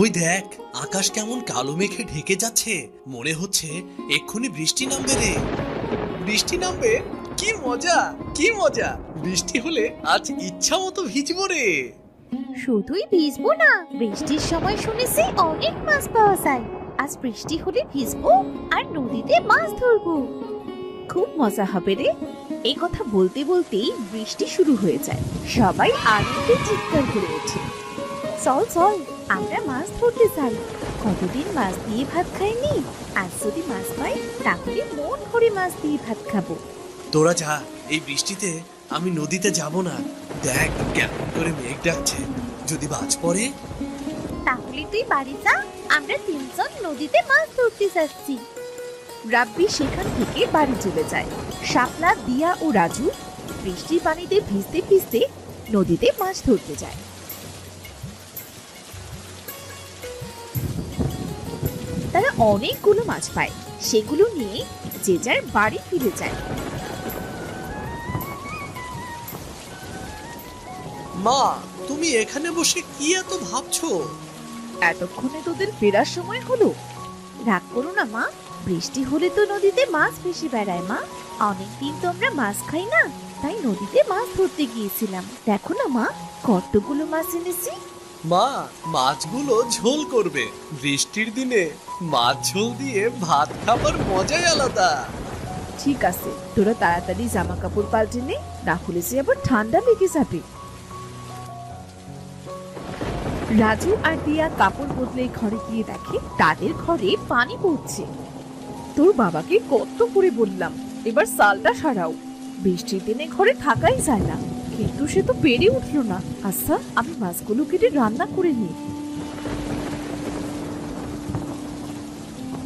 ওই দেখ, আকাশ কেমন কালো মেঘে ঢেকে যাচ্ছে, মনে হচ্ছে এক্ষুনি বৃষ্টি নামবে রে। বৃষ্টি নামবে? কি মজা, কি মজা! বৃষ্টি হলে আজ ইচ্ছা মতো ভিজবো রে। শুধুই ভিজবো না, বৃষ্টির সময় শুনেছি অনেক মাছ পাওয়া যায়। আজ বৃষ্টি হলে ভিজবো আর নদীতে মাছ ধরবো। খুব মজা হবে রে। এই কথা বলতে বলতেই বৃষ্টি শুরু হয়ে যায়। সবাই আনন্দে চিৎকার করে ওঠে। চল চল, আমরা মাছ ধরতে যাই। কতদিন মাছ দিয়ে ভাত খাইনি, আজ যদি মাছ পাই তাহলে মন ভরে মাছ দিয়ে ভাত খাবো। তোরা যা, এই বৃষ্টিতে আমি নদীতে যাব না। দেখ কেমন করে মেঘ ডাকছে, যদি বাজ পড়ে। তাহলে তুই বাড়ি যা, আমরা তিনজন নদীতে মাছ ধরতে যাচ্ছি। রাব্বি সেখান থেকে বাড়ি চলে যায়। শাপলা, দিয়া ও রাজু বৃষ্টির পানিতে ভিজতে ভিজতে নদীতে মাছ ধরতে যায়। তারা অনেকগুলো মাছ পায়, সেগুলো নিয়ে যে যার বাড়ি ফিরে যায়। মা, তুমি এখানে বসে কি এত ভাবছো? এতক্ষণে তোদের ফেরার সময় হলো। রাগ করো না মা, বৃষ্টি হলে তো নদীতে মাছ ভেসে বেড়ায় মা। অনেকদিন তো আমরা মাছ খাই না, তাই নদীতে মাছ ধরতে গিয়েছিলাম। দেখো না মা, কতগুলো মাছ এনেছি। মা, মাছগুলো ঝোল করবে। বৃষ্টির দিনে মাছ ঝোল দিয়ে ভাত খাবার মজাই আলাদা। ঠিক আছে, তোরা তাড়াতাড়ি জামা কাপড় পাল্টে নে, না হলে যে আবার ঠান্ডা লেগে যাবে। রাজু আর দিয়া কাপড় বদলে ঘরে গিয়ে দেখে তাদের ঘরে পানি পড়ছে। তোর বাবাকে কত করে বললাম এবার সালটা সারাও, বৃষ্টির দিনে ঘরে থাকাই যায় না, কিন্তু সে তো পেরে উঠলো না। আচ্ছা, আমি মাছগুলো কেটে রান্না করে নিই।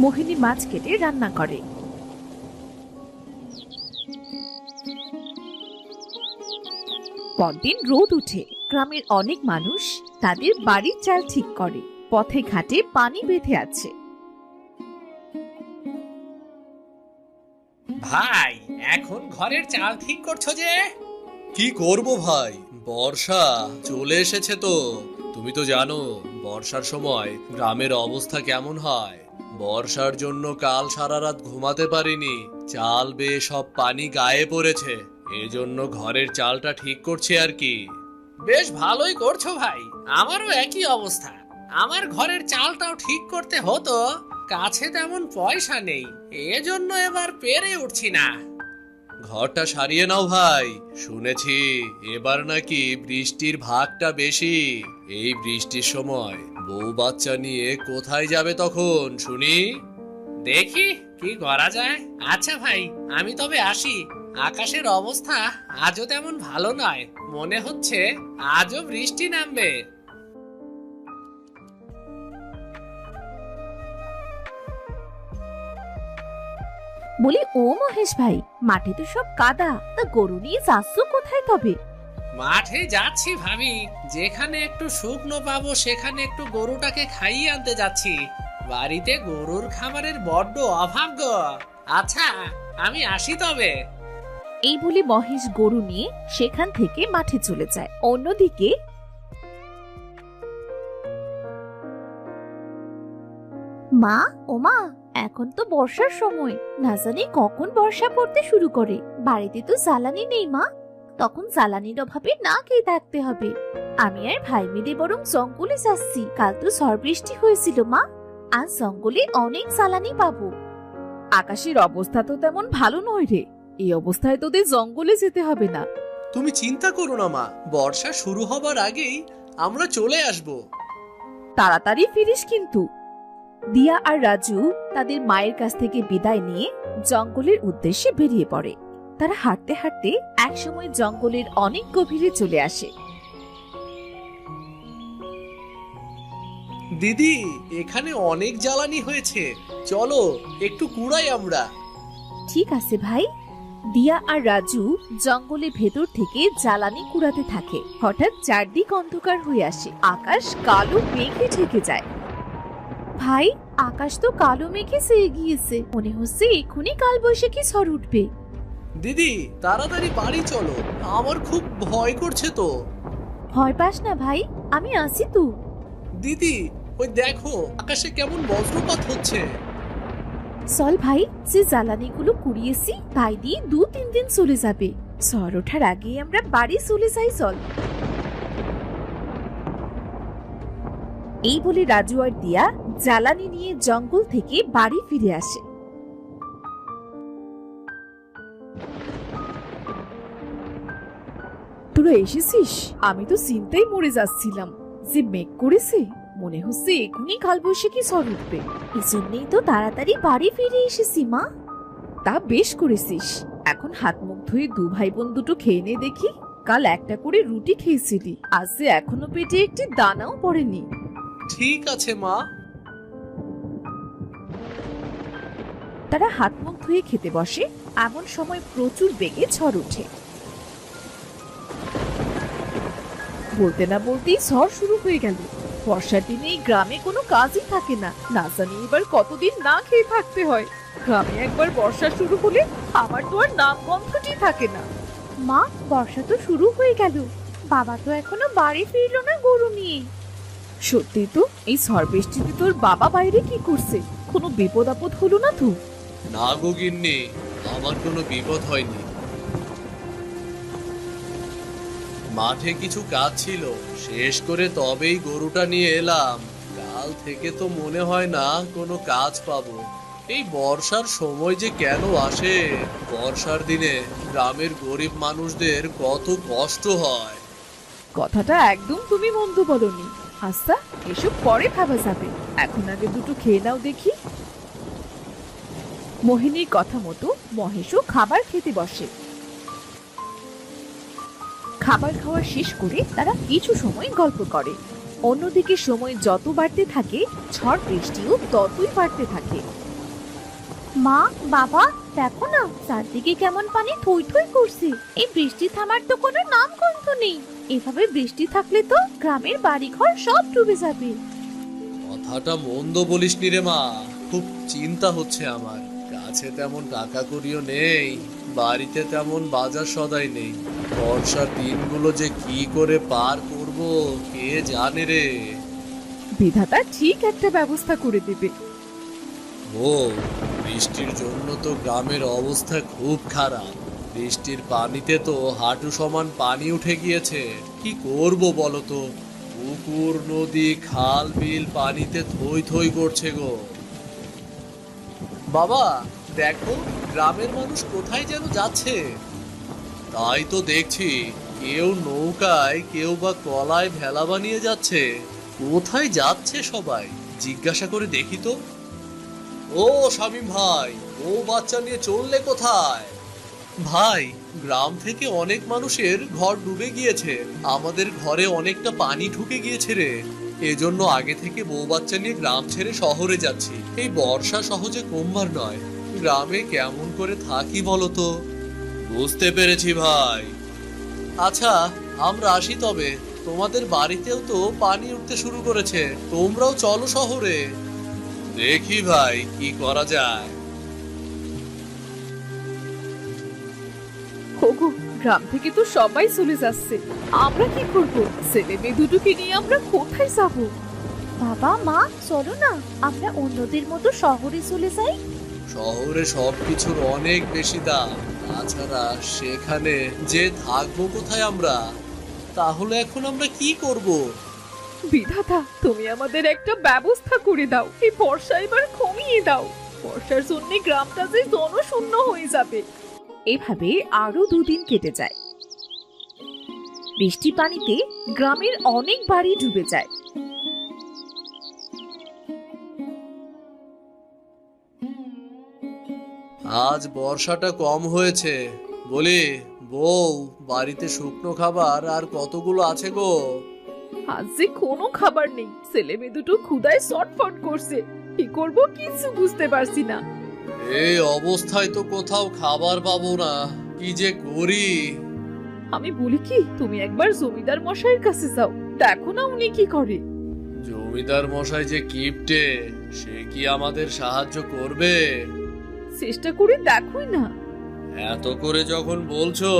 মোহিনী মাছ কেটে রান্না করে। পরদিন রোদ উঠে, গ্রামের অনেক মানুষ তাদের বাড়ির চাল ঠিক করে। পথে ঘাটে পানি বেঁধে আছে। ভাই, এখন ঘরের চাল ঠিক করছো যে? কি করব ভাই, বর্ষা চলে এসেছে তো। তুমি তো জানো বর্ষার সময় গ্রামের অবস্থা কেমন হয়। বর্ষার জন্য কাল সারা রাত ঘুমাতে পারিনি, চাল বেয়ে সব পানি গায়ে পড়েছে। এজন্য ঘরের চালটা ঠিক করছি আর কি। বেশ ভালোই করছো ভাই, আমারও একই অবস্থা। আমার ঘরের চালটাও ঠিক করতে হতো, কাছে তেমন পয়সা নেই, এজন্য এবার পেরে উঠছি না। ঘরটা সারিয়ে নাও ভাই, শুনেছি এবার নাকি বৃষ্টির ভাগটা বেশি। এই বৃষ্টির সময় বউ বাচ্চা নিয়ে কোথায় যাবে তখন শুনি? দেখি কি করা যায়। আচ্ছা ভাই, আমি তবে আসি। আকাশের অবস্থা আজও তেমন ভালো নয়, মনে হচ্ছে আজও বৃষ্টি নামবে। বলি, ও মহেশ ভাই, মাঠে তো সব কাদা, তা গরু নিয়ে যাচ্ছ কোথায় তবে? মাঠে যাচ্ছি ভাবি, যেখানে একটু শুকনো পাবো সেখানে একটু গরুটাকে খাইয়ে আনতে যাচ্ছি। বাড়িতে গরুর খাবারের বড্ড অভাব গো। আচ্ছা, আমি আসি তবে। এই বলে মহেশ গরু নিয়ে সেখান থেকে মাঠে চলে যায়। অন্যদিকে মা, ও মা, এখন তো বর্ষার সময়, না জানি কখন বর্ষা পড়তে শুরু করে। বাড়িতে তো জ্বালানি নেই মা, তখন জ্বালানির অভাবে না খেয়ে থাকতে হবে। আমি আর ভাই মিলে বরং জঙ্গলে যাচ্ছি। কাল তো ঝড় বৃষ্টি হয়েছিল মা, আজ জঙ্গলে অনেক জ্বালানি পাবো। আকাশের অবস্থা তো তেমন ভালো নয় রে, এই অবস্থায় তোদের জঙ্গলে যেতে হবে না। তুমি চিন্তা করো না মা, বর্ষা শুরু হবার আগেই আমরা চলে আসব। তাড়াতাড়ি ফিরিস কিন্তু। দিয়া আর রাজু তাদের মায়ের কাছ থেকে বিদায় নিয়ে জঙ্গলের উদ্দেশ্যে বেরিয়ে পড়ে। তারা হাঁটতে হাঁটতে একসময় জঙ্গলের অনেক গভীরে চলে আসে। দিদি, এখানে অনেক জ্বালানি হয়েছে, চলো একটু কুড়াই আমরা। ঠিক আছে ভাই। দিয়া আর রাজু জঙ্গলের ভেতর থেকে জ্বালানি কুড়াতে থাকে। হঠাৎ চারদিক অন্ধকার হয়ে আসে, আকাশ কালো মেঘে ঢেকে যায়। ভাই, আকাশ তো কালো মেঘে ছেয়ে গিয়েছে, মনে হচ্ছে এক্ষুনি কালবৈশাখী ঝড় উঠবে। দিদি তাড়াতাড়ি বাড়ি চলো, আমার খুব ভয় করছে তো। ভয় পাস না ভাই, আমি আছি তো। দিদি, ওই দেখো আকাশে কেমন বজ্রপাত হচ্ছে। চল ভাই, যে জ্বালানিগুলো কুড়িয়েছি তাই দিয়ে 2-3 দিন চলে যাবে। ঝড় ওঠার আগে আমরা বাড়ি চলে যাই, চল। এই বলে রাজু আর দিয়া জ্বালানি নিয়ে জঙ্গল থেকে বাড়ি ফিরে আসে। তোরা এসেছিস? আমি তো চিন্তায় মরে যাচ্ছিলাম যে মেঘ করেছে, মনে হচ্ছে এখনই কালবৈশাখী ঝড় উঠবে। এজন্যই তো তাড়াতাড়ি বাড়ি ফিরে এসেছি মা। তা বেশ করেছিস। এখন হাত মুখ ধুয়ে 2 ভাই বোন দুটো খেয়ে নে দেখি। কাল একটা করে রুটি খেয়েছিলি, আজ যে এখনো পেটে একটি দানাও পড়েনি। ঠিক আছে মা। তারা হাত মুখ ধুয়ে খেতে বসে। এমন সময় প্রচুর বেগে ঝড় ওঠে। বলতে না বলতেই ঝড় শুরু হয়ে গেল। বর্ষার দিনে এই গ্রামে কোনো কাজই থাকে না, না জানি এবার কতদিন না খেয়ে থাকতে হয়। গ্রামে একবার বর্ষা শুরু হলে আমার তো আর নাম গন্ধটি থাকে না। মা, বর্ষা তো শুরু হয়ে গেল, বাবা তো এখনো বাড়ি ফিরলো না গরু নিয়ে। সত্যি তো, এই ঝড় বৃষ্টিতে তোর বাবা বাইরে কি করছে? কোনো বিপদ আপদ হলো না তো? না গো গিন্নি, আমার কোনো বিপদ হয়নি। মাঠে কিছু কাজ ছিল, শেষ করে তবেই গরুটা নিয়ে এলাম। কাল থেকে তো মনে হয় না কোনো কাজ পাবো। এই বর্ষার সময় যে কেন আসে? বর্ষার দিনে গ্রামের গরিব মানুষদের কত কষ্ট হয়। কথাটা একদম তুমি মন্দ বলনি। আচ্ছা, এসব পরে ভাবা যাবে, এখন আগে দুটো খেয়ে নাও দেখি। মোহিনীর কথা মতো মহেশও খাবার খেতে বসে। খাবার খাওয়া শেষ করে তারা কিছু সময় গল্প করে। অন্যদিকে সময় যত বাড়তে থাকে, ঝড় বৃষ্টিও ততই বাড়তে থাকে। মা, বাবা, দেখো না চারদিকে কেমন পানি থই থই করছে। এই বৃষ্টি থামার তো কোনো নাম গন্ধ নেই। এভাবে বৃষ্টি থাকলে তো গ্রামের বাড়িঘর সব ডুবে যাবে। কথাটা মন্দ বলিসনি রে মা, খুব চিন্তা হচ্ছে আমার। কাছে তেমন টাকা কড়িও নেই, বাড়িতে তেমন বাজার সদাই নেই। বর্ষার দিনগুলো যে কি করে পার করব কে জানে রে। বিধাতা ঠিক একটা ব্যবস্থা করে দেবে। ও, বৃষ্টির জন্য তো গ্রামের অবস্থা খুব খারাপ। বৃষ্টির পানিতে তো হাঁটু সমান পানি উঠে গিয়েছে। কি করব বলো তো? পুকুর, নদী, খাল, বিল পানিতে থই থই করছে গো। বাবা, দেখো গ্রামের মানুষ কোথায় যেন যাচ্ছে। তাই তো দেখছি, কেউ নৌকায়, কেউ বা কলায় ভেলা বানিয়ে যাচ্ছে। কোথায় যাচ্ছে সবাই জিজ্ঞাসা করে দেখি তো। ও শামীম ভাই, ও বাচ্চা নিয়ে চললে কোথায়? ভাই, গ্রাম থেকে অনেক মানুষের ঘর ডুবে গিয়েছে। আমাদের ঘরে অনেকটা পানি ঢুকে গিয়েছে রে। এজন্য আগে থেকে বউ বাচ্চা নিয়ে গ্রাম ছেড়ে শহরে যাচ্ছি। এই বর্ষা সহজে কমবার নয়। গ্রামে কেমন করে থাকি বলো তো? বুঝতে পেরেছি ভাই। আচ্ছা, আমরা আসি তবে। তোমাদের বাড়িতেও তো পানি উঠতে শুরু করেছে, তোমরাও চলো শহরে। দেখি ভাই কি করা যায়। ওগো, গ্রাম থেকে তো সবাই চলে যাচ্ছে, আমরা কি করব? ছেলে মেয়ে দুটোকে নিয়ে আমরা কোথায় যাব? বাবা, মা, চলো না আমরা অন্যদের মতো শহরে চলে যাই। শহরে সবকিছুর অনেক বেশি দাম। তাছাড়া সেখানে যে থাকবো কোথায় আমরা? তাহলে এখন আমরা কি করব? বিধাতা, তুমি আমাদের একটা ব্যবস্থা করে দাও। এই বর্ষা এবার কমিয়ে দাও। বর্ষার জন্য গ্রামটা যে জনশূন্য হয়ে যাবে। এভাবে আরো 2 দিন কেটে যায়। বৃষ্টি পানিতে গ্রামের অনেক বাড়ি ডুবে যায়। আজ বর্ষাটা কম হয়েছে। বলি বউ, বাড়িতে শুকনো খাবার আর কতগুলো আছে গো? আজ যে কোনো খাবার নেই, ছেলে মেয়ে দুটো ক্ষুধায় ছটফট করছে। কি করব কিছু বুঝতে পারছি না। এই অবস্থায় তো কোথাও খাবার পাবো না, কি যে করি। আমি বলি কি, তুমি একবার জমিদার মশাইয়ের কাছে যাও, দেখো না উনি কি করে। জমিদার মশাই যে কিপটে, সে কি আমাদের সাহায্য করবে? চেষ্টা করে দেখোই না। এত করে যখন বলছো,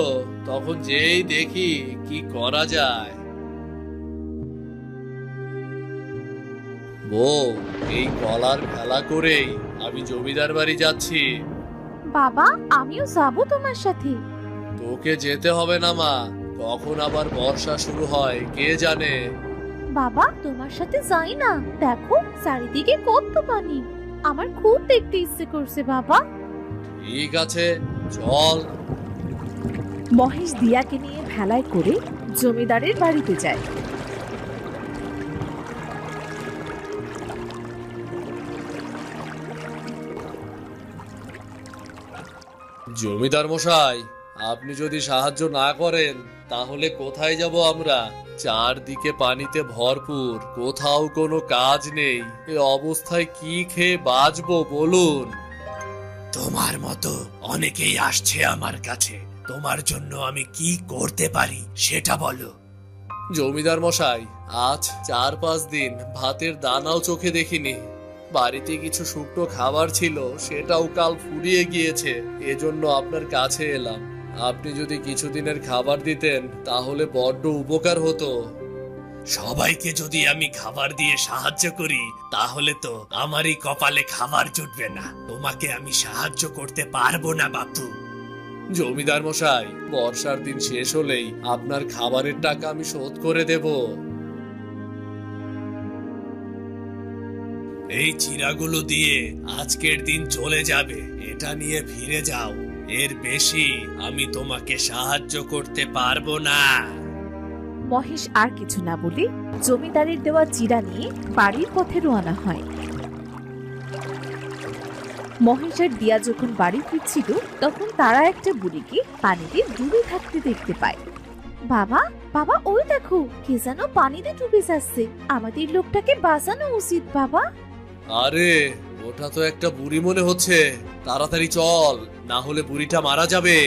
তখন যেই দেখি কি করা যায়। বউ, এই কলার খেলা করেই আমি জমিদার বাড়ি যাচ্ছি। বাবা আমিও যাবো তোমার সাথে। তোকে যেতে হবে না মা, কখন আবার বর্ষা শুরু হয় কে জানে। বাবা তোমার সাথে যাই না, দেখো চারিদিকে কত পানি, আমার খুব দেখতে ইচ্ছে করছে বাবা। ঠিক আছে, চল। মহেশ দিয়াকে নিয়ে ভেলায় করে জমিদারের বাড়িতে যায়। জমিদার মশাই, আপনি যদি সাহায্য না করেন তাহলে কোথায় যাব আমরা? চারদিকে পানিতে ভরপুর, কোথাও কোনো কাজ নেই। এ অবস্থায় কি খেয়ে বাঁচবো বলুন? তোমার মতো অনেকেই আসছে আমার কাছে, তোমার জন্য আমি কি করতে পারি সেটা বলো। জমিদার মশাই, আজ 4-5 দিন ভাতের দানাও চোখে দেখিনি। বাড়িতে কিছু শুকনো খাবার ছিল, সেটাও কাল ফুরিয়ে গিয়েছে। এজন্য আপনার কাছে এলাম। আপনি যদি কিছুদিনের খাবার দিতেন তাহলে বড্ড উপকার হতো। সবাইকে যদি আমি খাবার দিয়ে সাহায্য করি তাহলে তো আমারই কপালে খাবার জুটবে না। তোমাকে আমি সাহায্য করতে পারবো না বাপু। জমিদার মশাই, বর্ষার দিন শেষ হলেই আপনার খাবারের টাকা আমি শোধ করে দেব। এই চিরাগুলো দিয়ে আজকের দিন চলে যাবে, এটা নিয়ে ফিরে যাও। এর বেশি আমি তোমাকে সাহায্য করতে পারবো না। মহেশ আর কিছু না বলে জমিদারের দেওয়া চিরা নিয়ে বাড়ির পথে রওনা হয়। মহেশ আর দিয়া যখন বাড়ি ফিরছিল তখন তারা একটা বুড়িকে পানিতে ডুবে থাকতে দেখতে পায়। বাবা বাবা ওই দেখো কে যেন পানিতে ডুবে যাচ্ছে, আমাদের লোকটাকে বাঁচানো উচিত বাবা। আরে, ওটা তো একটা বুড়ি মনে হচ্ছে। তাড়াতাড়ি চল, না হলে বুড়িটা মারা যাবে।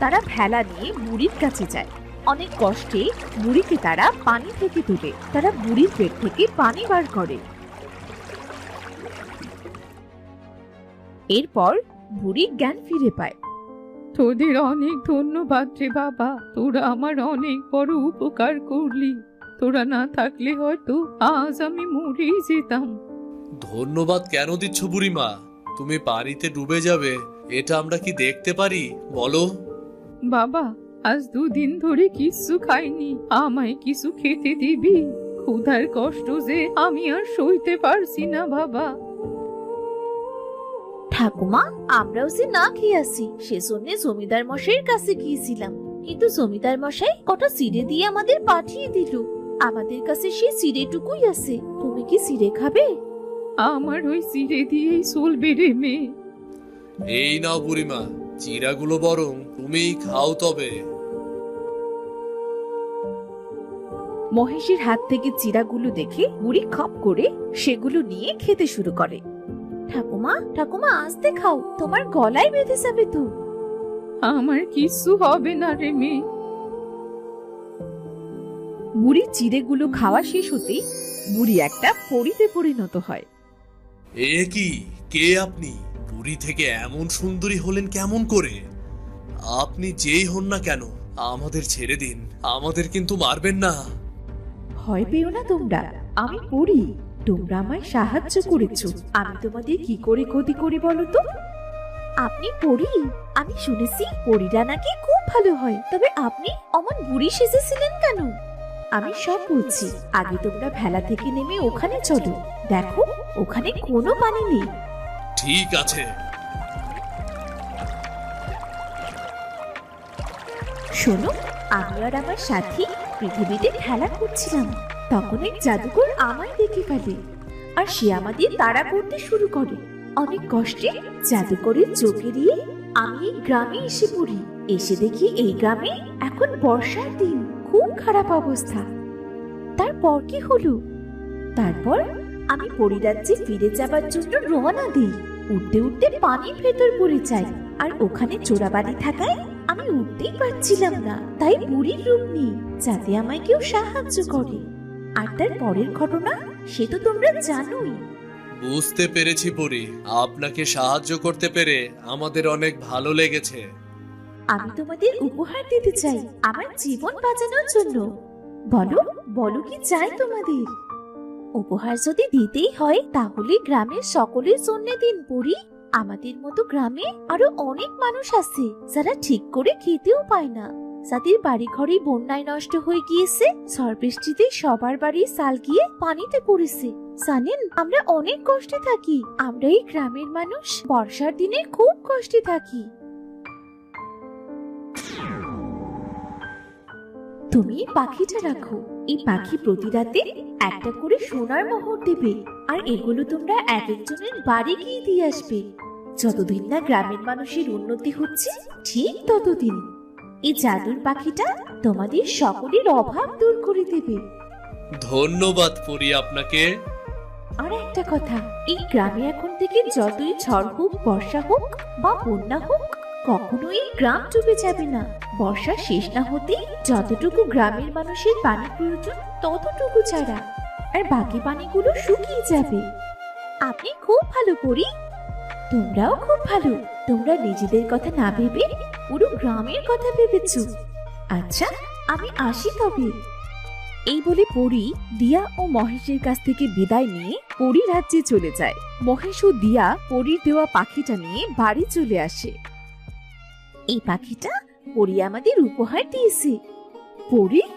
তারা ভেলা নিয়ে বুড়ির কাছে যায়। অনেক কষ্টে বুড়িকে তারা পানি থেকে তুলে তারা বুড়ির পেট থেকে পানি বার করে। এরপর বুড়ি জ্ঞান ফিরে পায়। তোদের অনেক ধন্যবাদ রে বাবা, তোরা আমার অনেক বড় উপকার করলি। তোরা না থাকলে হয়তো আজ আমি মরেই যেতাম। ধন্যবাদ কেন দিচ্ছ বুড়িমা? তুমি পানিতে ডুবে যাবে এটা আমরা কি দেখতে পারি বলো? বাবা আজ 2 দিন ধরে কিছু খাইনি, আমায় কিছু খেতে দিবি? ক্ষুধার কষ্ট যে আমি আর সইতে পারছি না বাবা। ঠাকুমা আমরাও যে না খেয়ে আসি, সেজন্য জমিদার মশাইয়ের কাছে গিয়েছিলাম, কিন্তু জমিদার মশাই কটা চিড়ে দিয়ে আমাদের পাঠিয়ে দিল। আমাদের কাছে সেই চিড়েটুকুই আছে, তুমি কি চিড়ে খাবে? আমার ওই চিড়ে দিয়েই চলবে রে মেয়ে। এই নাও বুড়িমা, চিরাগুলো বরং তুমিই খাও তবে। মহেশের হাত থেকে চিড়াগুলো দেখে বুড়ি খপ করে সেগুলো নিয়ে খেতে শুরু করে। ঠাকুমা ঠাকুমা আস্তে খাও, তোমার গলায় বেঁধে যাবে তো। আমার কিছু হবে না রে মেয়ে। বুড়ি চিড়েগুলো খাওয়া শেষ হতেই বুড়ি একটা পরীতে পরিণত হয়। এ কি, কে আপনি? বুড়ি থেকে এমন সুন্দরী হলেন কেমন করে? আপনি যেই হন না কেন আমাদের ছেড়ে দিন, আমাদের কিন্তু মারবেন না। ভয় পেও না তোমরা, আমি পড়ি। তোমরা আমায় সাহায্য করেছো, আমি তোমাদের কি করে ক্ষতি করি বলো তো? আপনি পড়ি? আমি শুনেছি পরীরা নাকি খুব ভালো হয়, তবে আপনি অমন বুড়ি সেজেছিলেন কেন? আমি সব বলছি, আগে তোমরা ভেলা থেকে নেমে ওখানে চলো। দেখো ওখানে কোনো পানি নেই। ঠিক আছে। শোনো, আমি আর আমার সাথী পৃথিবীতে খেলা করছিলাম, তখন এক জাদুকর আমায় দেখে ফেলে আর সে আমাদের তাড়া করতে শুরু করে। অনেক কষ্টে জাদুকরের চোখ এড়িয়ে আমি এই গ্রামে এসে পড়ি। এসে দেখি এই গ্রামে এখন বর্ষার দিন, খুব খারাপ অবস্থা। তারপর কি হলো? তারপর আমি পরিরাজ্যে ফিরে যাবার জন্য রওনা দিই। উঠতে উঠতে পানির ভেতর পড়ে যাই, আর ওখানে চোরাবাড়ি থাকায় আমি উঠতেই পারছিলাম না। তাই বুড়ির রূপ নিই, যাতে আমায় কেউ সাহায্য করে। আর তার পরের ঘটনা সে তো তোমরা জানোই। বুঝতে পেরেছি বুড়ি, আপনাকে সাহায্য করতে পেরে আমাদের অনেক ভালো লেগেছে। আমি তোমাদের উপহার দিতে চাই আমার জীবন বাঁচানোর জন্য। বলো বলো কি চাই তোমাদের? উপহার যদি দিতেই হয় তাহলে গ্রামের সকলের জন্য দিন পড়ি। আমাদের মতো গ্রামে আরো অনেক মানুষ আছে যারা ঠিক করে খেতেও পায় না, যাদের বাড়ি ঘরে বন্যায় নষ্ট হয়ে গিয়েছে, ঝড় বৃষ্টিতে সবার বাড়ির চাল গিয়ে পানিতে পড়েছে। জানেন, আমরা অনেক কষ্টে থাকি। আমরা এই গ্রামের মানুষ বর্ষার দিনে খুব কষ্টে থাকি। তুমি এই পাখিটা রাখো। এই পাখি প্রতি রাতে একটা করে সোনার মোহর দেবে, আর এগুলো তোমরা এক একজনের বাড়ি গিয়ে দিয়ে আসবে। যতদিন না গ্রামের মানুষের উন্নতি হচ্ছে ঠিক ততদিন এই জাদুর পাখিটা তোমাদের সকলের অভাব দূর করে দেবে। ধন্যবাদ পরি আপনাকে। আর একটা কথা, এই গ্রামে এখন থেকে যতই ঝড় হোক, বর্ষা হোক বা বন্যা হোক, কখনোই গ্রাম ডুবে যাবে না। বর্ষা শেষ না হতেই যতটুকু গ্রামের মানুষের পানি প্রয়োজন ততটুকু ছাড়া, আর বাকি পানিগুলো শুকিয়ে যাবে। আপনি খুব ভালো পরি। তোমরাও খুব ভালো। তোমরা নিজেদের কথা না ভেবে পুরো গ্রামের কথা ভেবেছো। আচ্ছা, আমি আসি তবে। এই বলে পরি দিয়া ও মহেশের কাছ থেকে বিদায় নিয়ে পরি রাজ্যে চলে যায়। মহেশ ও দিয়া পরির দেওয়া পাখিটা নিয়ে বাড়ি চলে আসে। এই পাখিটা পরি আমাদের উপহার দিয়েছে।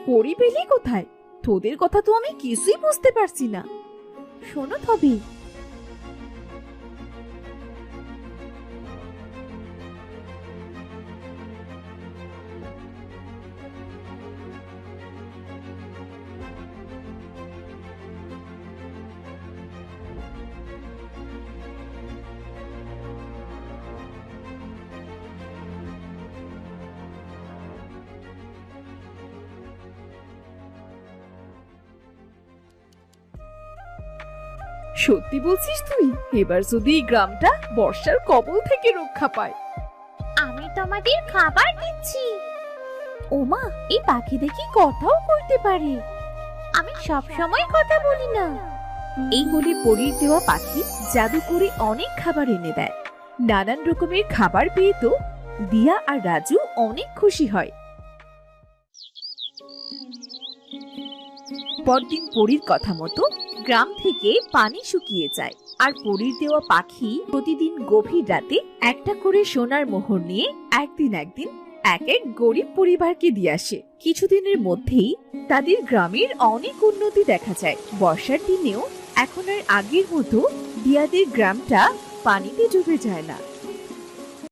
পরি পেলি কোথায়? তোদের কথা তো আমি কিছুই বুঝতে পারছি না। শোনো তবে। সত্যি বলছিস তুই? এবার যদি এই গ্রামটা বর্ষার কবল থেকে রক্ষা পায়। আমি তোমাদের খাবার দিচ্ছি। ওমা, এই পাখি দেখি কথাও বলতে পারে। আমি সব সময় কথা বলি না। এই বলে পরির দেওয়া পাখি জাদু করে অনেক খাবার এনে দেয়। নানান রকমের খাবার পেয়ে তো দিয়া আর রাজু অনেক খুশি হয়। পরদিন পরির কথা মতো গ্রাম থেকে পানি শুকিয়ে যায়, আর পরির দেওয়া পাখি প্রতিদিন গভীর রাতে একটা করে সোনার মোহর নিয়ে একদিন এক এক গরিব পরিবারকে দিয়ে আসে। কিছুদিনের মধ্যেই তাদের গ্রামের অনেক উন্নতি দেখা যায়। বর্ষার দিনেও এখন আর আগের মতো দিয়াদের গ্রামটা পানিতে ডুবে যায় না।